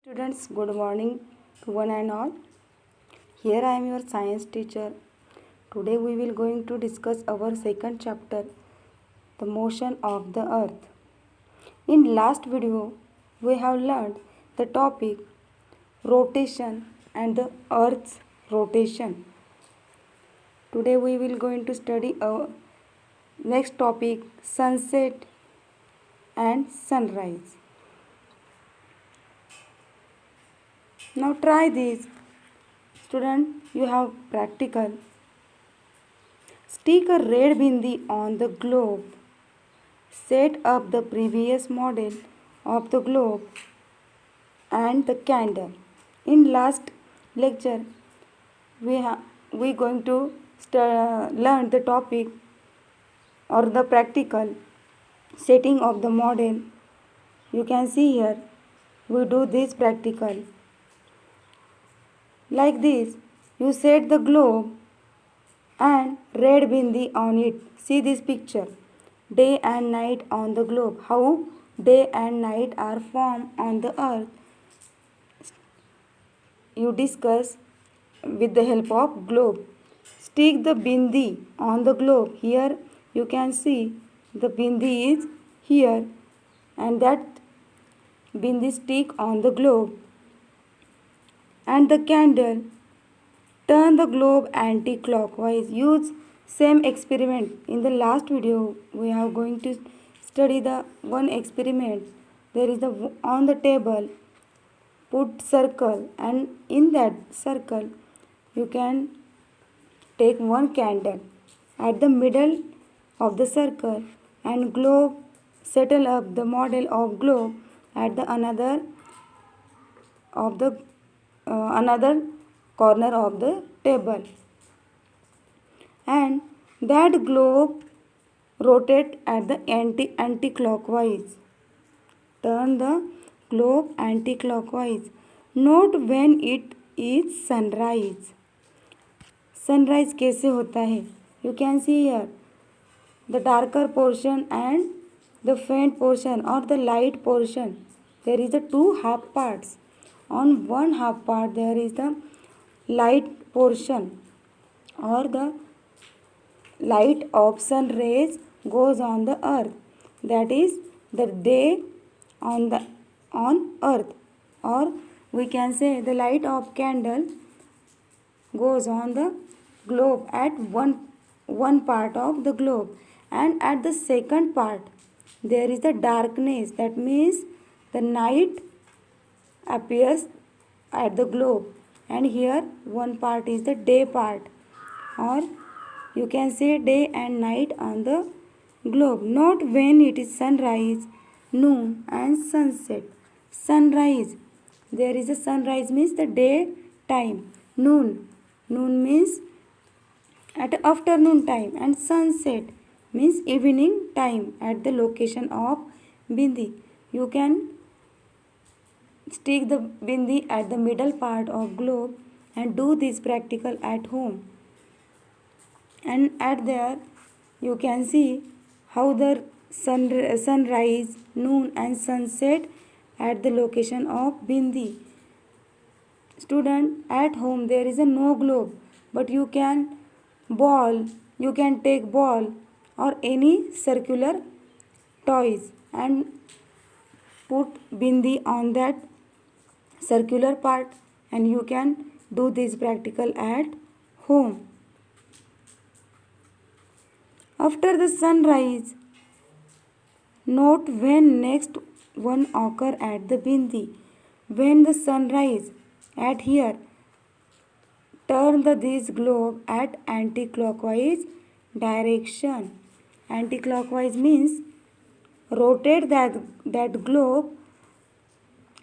Students, good morning to one and all. Here I am your science teacher. Today we will going to discuss our second chapter, the motion of the earth. In last video, we have learned the topic rotation and the earth's rotation. Today we will going to study our next topic, sunset and sunrise. Now try this. Student, you have practical. Stick a red bindi on the globe. Set up the previous model of the globe and the candle. In last lecture, we going to learn the topic or the practical setting of the model. You can see here, we do this practical. Like this, you set the globe and red bindi on it. See this picture. Day and night on the globe. How day and night are formed on the earth. You discuss with the help of globe. Stick the bindi on the globe. Here you can see the bindi is here and that bindi stick on the globe. And the candle, turn the globe anti-clockwise. Use same experiment. In the last video we are going to study the one experiment. There is the on the table, put circle, and in that circle you can take one candle at the middle of the circle and globe, settle up the model of globe at the another corner of the table, and that globe rotate at the anti-clockwise. Turn the globe anti-clockwise. Note when it is sunrise. Sunrise कैसे होता है? You can see here the darker portion and the faint portion or the light portion. There is the two half parts. On one half part there is the light portion or the light of sun rays goes on the earth. That is the day on earth, or we can say the light of candle goes on the globe at one part of the globe, and at the second part there is the darkness. That means the night appears at the globe, and here one part is the day part, or you can say day and night on the globe. Note when it is sunrise, noon and sunset. Sunrise, there is a sunrise means the day time. Noon means at afternoon time, and sunset means evening time at the location of bindi. You can stick the bindi at the middle part of globe and do this practical at home. And at there you can see how the sunrise, noon and sunset at the location of bindi. Student, at home there is a no globe, but you can take ball or any circular toys and put bindi on that circular part, and you can do this practical at home. After the sunrise, note when next one occur at the bindi. When the sunrise at here, turn this globe at anti-clockwise direction. Anti-clockwise means rotate that globe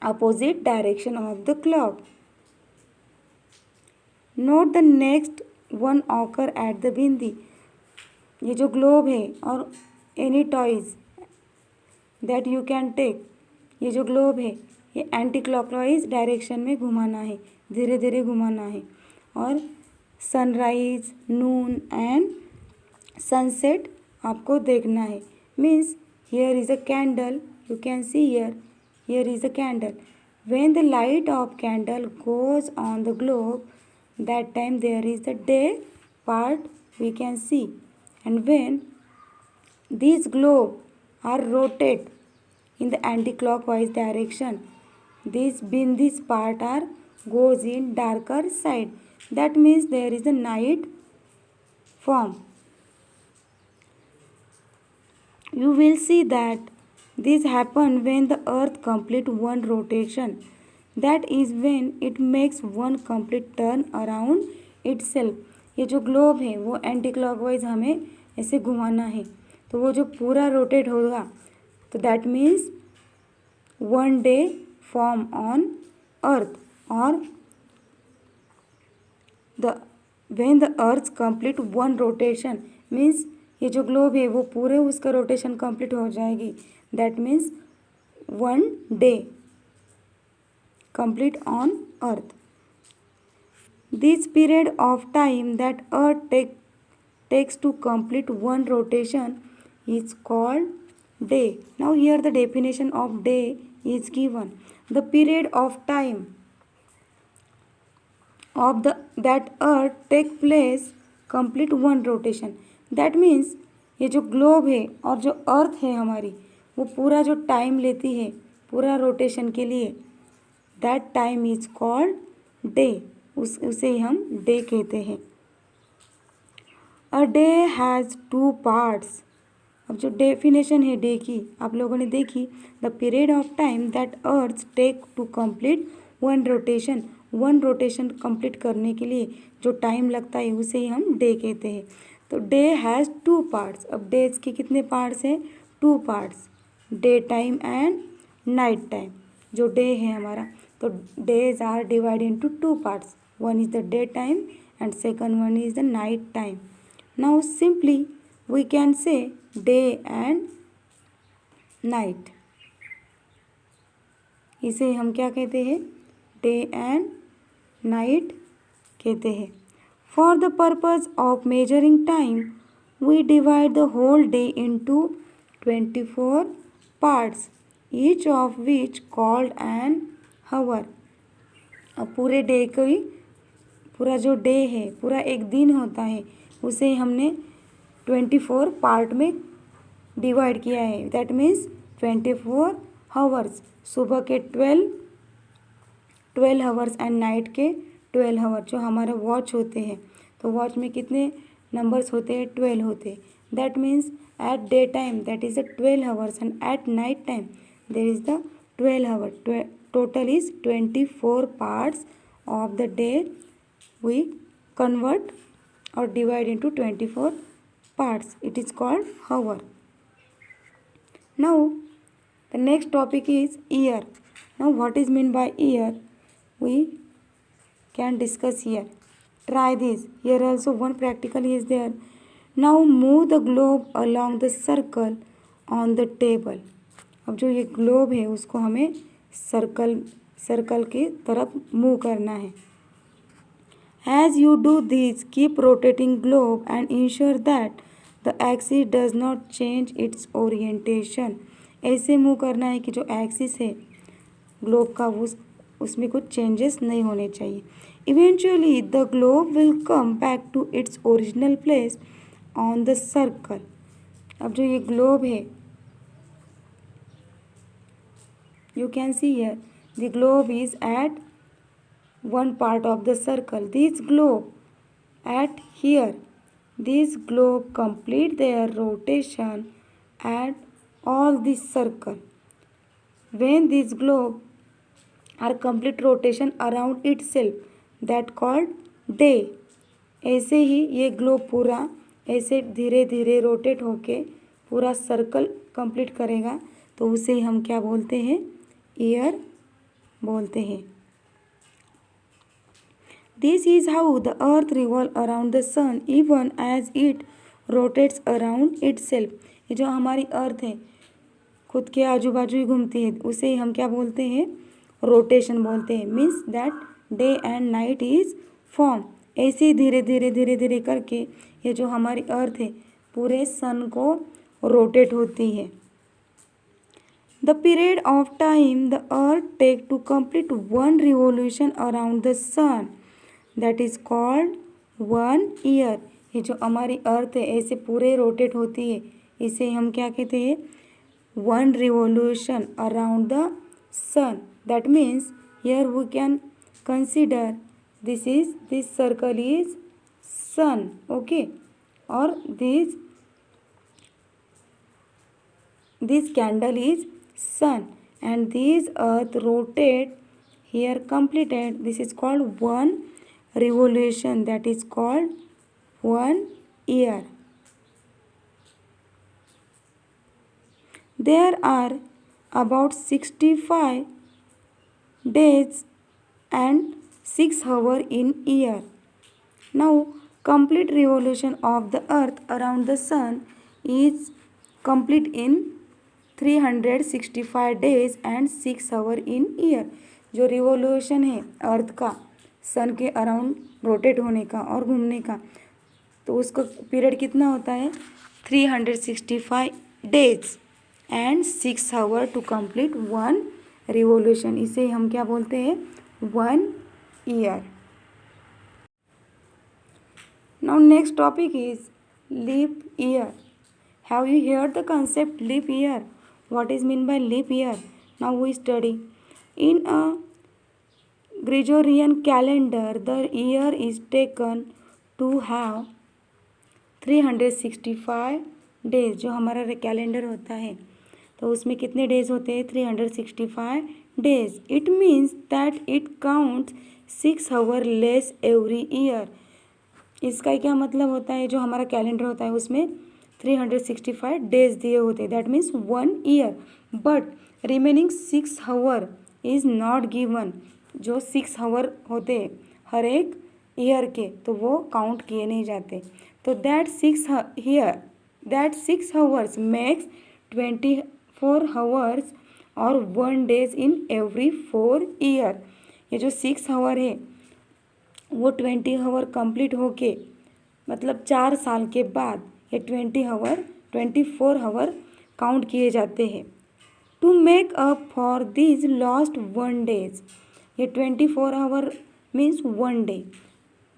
opposite direction of the clock. Note the next one occur at the bindi. ये जो globe है और any toys that you can take, ये जो globe है ये anti clockwise direction में घुमाना है, धीरे धीरे घुमाना है, और सनराइज, नून एंड सनसेट आपको देखना है. Means here is a candle, you can see here is a candle. When the light of candle goes on the globe, that time there is the day part we can see. And when these globes are rotate in the anti-clockwise direction, this part are goes in darker side. That means there is a night form. You will see that this happen when the earth complete one rotation. That is when it makes one complete turn around itself. ये जो globe है वो anti clockwise हमें ऐसे घुमाना है, तो वो जो पूरा रोटेट होगा, तो that means one day form on earth, or when the earth complete one rotation means ये जो ग्लोब है वो पूरे उसका रोटेशन कंप्लीट हो जाएगी. That means one day complete on earth. This period of time that earth takes to complete one rotation is called day. Now here the definition of day is given. The period of time of that earth take place complete one rotation. That means ये जो globe है और जो अर्थ है हमारी, वो पूरा जो टाइम लेती है पूरा रोटेशन के लिए, that time is called day. उसे ही हम डे कहते हैं. A day has 2 parts. अब जो डेफिनेशन है डे की आप लोगों ने देखी, the period of time that earth take to complete one rotation. One rotation complete करने के लिए जो टाइम लगता है उसे ही हम डे कहते हैं. तो डे हैज़ 2 पार्ट्स. अब डेज के कितने पार्ट्स हैं? 2 parts, day time and night time. जो डे है हमारा, तो days are divide into 2 parts. One is the day time and second one is the night time. Now simply we can say day and night. इसे हम क्या कहते हैं? Day and night कहते हैं. For the purpose of measuring time we divide the whole day into 24 parts, each of which called an hour. अब पूरे day को ही, पूरा जो डे है पूरा एक दिन होता है, उसे हमने 24 पार्ट में डिवाइड किया है. That means 24 hours. सुबह के 12 हावर्स एंड नाइट के 12 हावर्स. जो हमारे वॉच होते हैं, तो वॉच में कितने नंबर्स होते हैं? 12 होते हैं. That means at day time that is the 12 hours and at night time there is the 12 hour. Total is 24 parts of the day we convert or divide into 24 parts. It is called hour. Now the next topic is year. Now what is meant by year? We can discuss here. Try this. Here also one practical is there. Now move the globe along the circle on the table. अब जो ये globe है उसको हमें circle की तरफ move करना है. As you do this, keep rotating globe and ensure that the axis does not change its orientation. ऐसे मूव करना है कि जो एक्सिस है ग्लोब का उसमें कुछ चेंजेस नहीं होने चाहिए. Eventually the globe will come back to its original place on the circle. अब जो ये ग्लोब है, you can see here the globe is at one part of the circle. This globe at here, this globe complete their rotation at all this circle. When this globe are complete rotation around itself, that called day. ऐसे ही ये globe पूरा ऐसे धीरे धीरे rotate होके पूरा circle complete करेगा, तो उसे हम क्या बोलते हैं? ईयर बोलते हैं. This is how the earth revolves around the sun even as it rotates around itself. ये जो हमारी अर्थ है खुद के आजू बाजू ही घूमती है, उसे ही हम क्या बोलते हैं? रोटेशन बोलते हैं. Means that day and night is form. ऐसे ही धीरे धीरे धीरे धीरे करके ये जो हमारी अर्थ है पूरे सन को रोटेट होती है. The period of time the earth take to complete one revolution around the sun, that is called 1 year. ये जो हमारी अर्थ है ऐसे पूरे रोटेट होती है, इसे हम क्या कहते हैं? 1 revolution around the sun. That means here we can consider this circle is sun, okay, or this candle is sun, and this earth rotate here completed. This is called 1 revolution, that is called 1 year. There are about 65 days and 6 hours in year. Now complete revolution of the earth around the sun is complete in 365 days and 6 hours in year. जो revolution है अर्थ का सन के around rotate होने का और घूमने का, तो उसका पीरियड कितना होता है? 365 days and 6 hour to complete 1 revolution. इसे हम क्या बोलते हैं? 1 year. Now next topic is leap year. Have you heard the concept leap year? What is mean by leap year? Now we study. In a Gregorian calendar, the year is taken to have 365 days. जो हमारा calendar होता है तो उसमें कितने days होते हैं? 365 days. It means that it counts 6 hours less every year. इसका क्या मतलब होता है? जो हमारा कैलेंडर होता है उसमें 365 डेज दिए होते हैं, that means 1 year. But remaining 6 hours is not given. जो 6 hours होते हैं हर एक ईयर के, तो वो काउंट किए नहीं जाते. तो दैट 6 hours मेक्स 24 hours और 1 days इन एवरी 4 year. ये जो 6 hours है वो 20 hours कंप्लीट होके, मतलब 4 साल के बाद ये 24 hours काउंट किए जाते हैं. To make up for this lost 1 days. ये 24 hours means 1 day.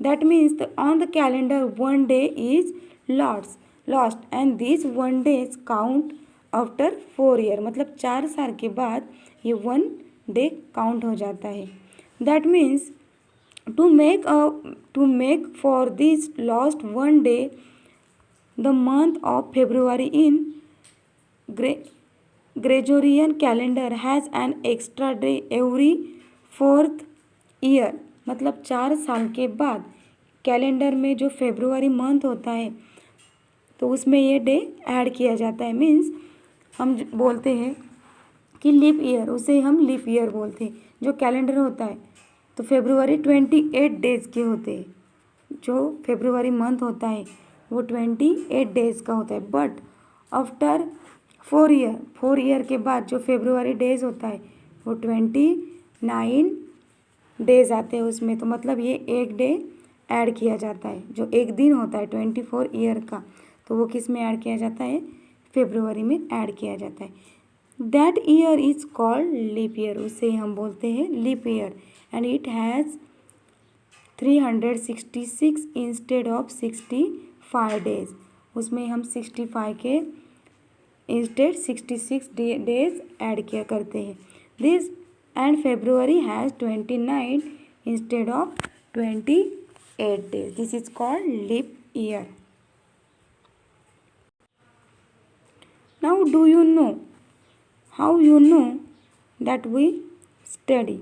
That means on the calendar 1 day is lost and this 1 days count after 4 year. मतलब 4 साल के बाद ये 1 day काउंट हो जाता है. That means to make for this lost 1 day, the month of February in Gregorian calendar has an extra day every 4th year. मतलब 4 साल के बाद कैलेंडर में जो फेब्रुआरी मंथ होता है तो उसमें ये डे ऐड किया जाता है. मीन्स हम बोलते हैं कि लीप ईयर, उसे हम लीप ईयर बोलते हैं. जो कैलेंडर होता है तो फेब्रुआरी 28 डेज़ के होते हैं. जो फेब्रुआरी मंथ होता है वो 28 डेज़ का होता है. बट आफ्टर 4 year के बाद जो फेब्रुआरी डेज़ होता है वो 29 डेज़ आते हैं उसमें. तो मतलब ये एक डे ऐड किया जाता है. जो एक दिन होता है 24 year का, तो वो किस में ऐड किया जाता है? फेब्रुआरी में ऐड किया जाता है. That year is called leap year. उसे हम बोलते हैं leap year. And it has 366 instead of 65 days. उसमें हम 65 के इंस्टेड 66 डेज ऐड किया करते हैं. This and February has 29 instead of 28 days. This is called leap year. Now do you know how you know that we study?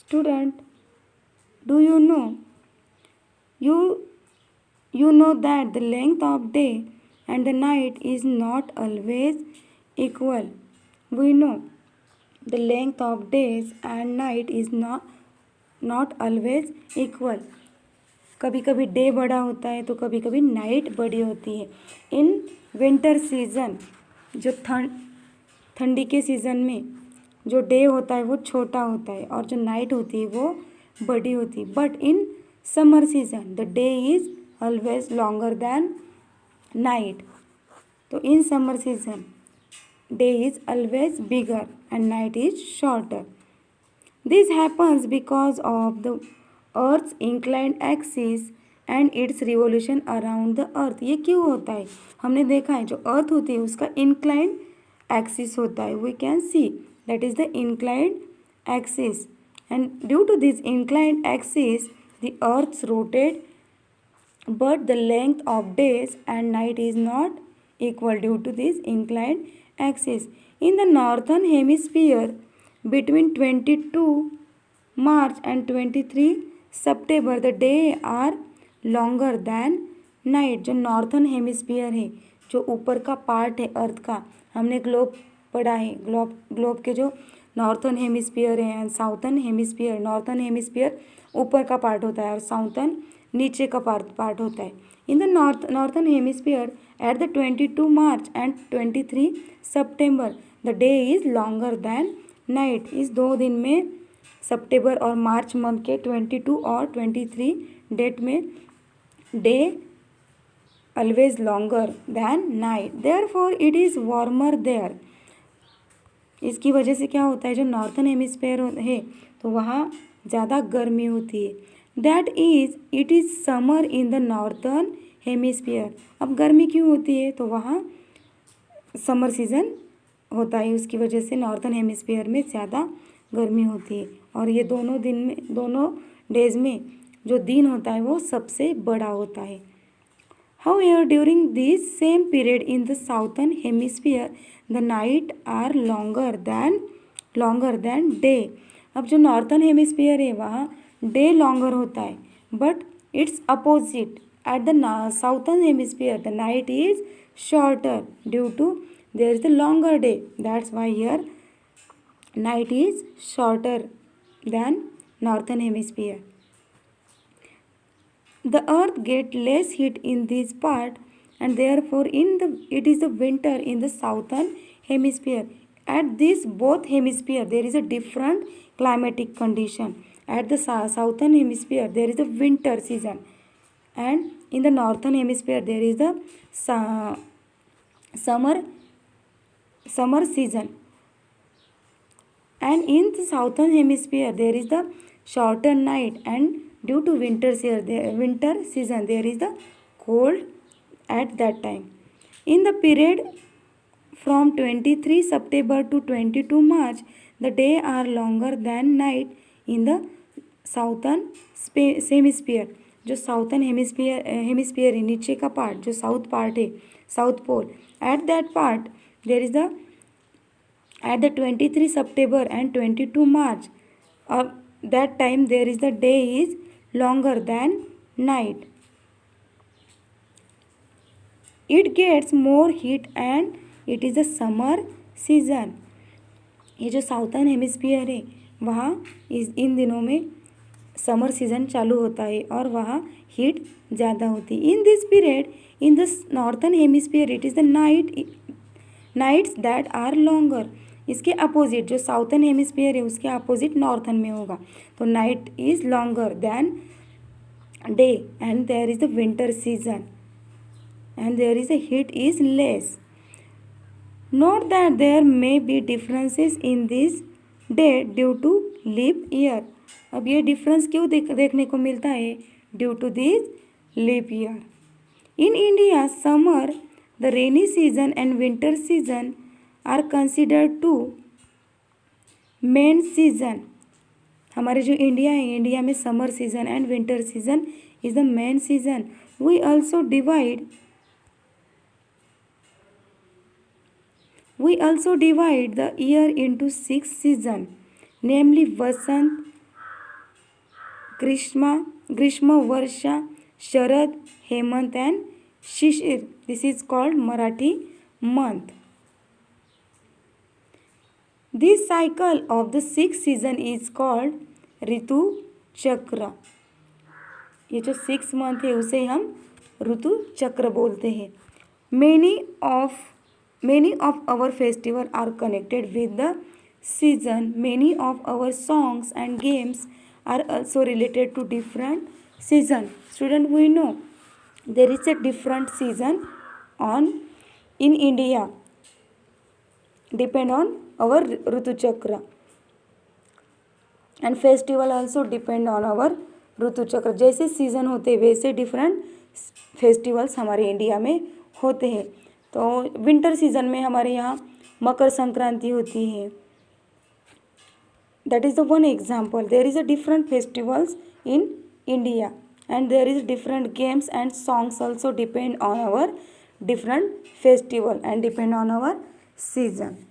Student, do you know? You know that the length of day and the night is not always equal. We know the length of days and night is not always equal. कभी कभी day बड़ा होता है तो कभी कभी night बड़ी होती है. इन विंटर सीजन, जो ठंडी के सीज़न में जो डे होता है वो छोटा होता है और जो नाइट होती है वो बड़ी होती है. But in summer season the day is always longer than night. तो in summer season day is always bigger and night is shorter. This happens because of the earth's inclined axis and its revolution around the earth. ये क्यों होता है? हमने देखा है जो अर्थ होती है उसका इंक्लाइंड एक्सिस होता है. We can see that is the inclined axis and due to this inclined axis the earth's rotate but the length of days and night is not equal due to this inclined axis. In the northern hemisphere, between 22 March and 23 September, the day are longer than night. जो northern hemisphere है, जो ऊपर का part है अर्थ का, हमने globe पढ़ा है. ग्लोब के जो नॉर्थन हेमिस्फीयर है and southern hemisphere. Northern hemisphere ऊपर का पार्ट होता है और साउथर्न नीचे का पार्ट होता है. In the northern hemisphere at the 22 March and 23 September the day is longer than night. इस 2 दिन में सितंबर और मार्च मंथ के 22 और 23 डेट में day always longer than night. Therefore it is warmer there. इसकी वजह से क्या होता है, जो नॉर्थन हेमिस्फीयर है तो वहाँ ज़्यादा गर्मी होती है. That is it is summer in the northern hemisphere. अब गर्मी क्यों होती है, तो वहाँ समर सीज़न होता है. उसकी वजह से नॉर्थन हेमिस्फीयर में ज़्यादा गर्मी होती है. और ये दोनों डेज में जो दिन होता है वो सबसे बड़ा होता है. However, during this same period in the southern hemisphere, the night are longer than day. अब जो नॉर्थन हेमिस्फीयर है वहाँ डे लॉन्गर होता है, but it's opposite at the southern hemisphere the night is shorter due to there is the longer day. That's why here night is shorter than northern hemisphere. The earth get less heat in this part and therefore it is the winter in the southern hemisphere. At this both hemisphere there is a different climatic condition. At the southern hemisphere there is the winter season and in the northern hemisphere there is the summer season. And in the southern hemisphere there is the shorter night and due to winter season there is the cold at that time. In the period from 23 September to 22 March the day are longer than night in the southern hemisphere. जो southern hemisphere है नीचे का part जो south part है south pole at that part there is the at the 23 September and 22 March of that time there is the day is longer than night. It gets more heat and it is the summer season. ये जो southern hemisphere है वहाँ इन दिनों में summer season चालू होता है और वहाँ हीट ज़्यादा होती है. In this period in the northern hemisphere it is the nights that are longer. इसके अपोजिट जो साउथर्न हेमिस्फीयर है उसके अपोजिट नॉर्थर्न में होगा. तो night is longer than day and there is the winter season and there is the heat is less. Note that there may be differences in this day due to leap year. अब ये difference क्यों देखने को मिलता है? Due to this leap year. In India summer the rainy season and winter season are considered two main season. हमारे जो India है इंडिया में summer season and winter season is the main season. We also divide the year into 6 season namely Vasant Grishma Varsha Sharad Hemant and Shishir. This is called Marathi month. This cycle of the 6 season is called ritu chakra. ये जो 6 month है उसे हम ऋतु चक्र बोलते हैं. Many of our festival are connected with the season. Many of our songs and games are also related to different season. Student, we know there is a different season on in India, depend on our Ritu Chakra, and festival also depend on our ऋतु चक्र. जैसे season होते हैं वैसे different festivals हमारे India में होते हैं. तो विंटर सीजन में हमारे यहाँ मकर संक्रांति होती है. That is the one example. There is a different festivals in India and there is different games and songs also depend on our different festival and depend on our season.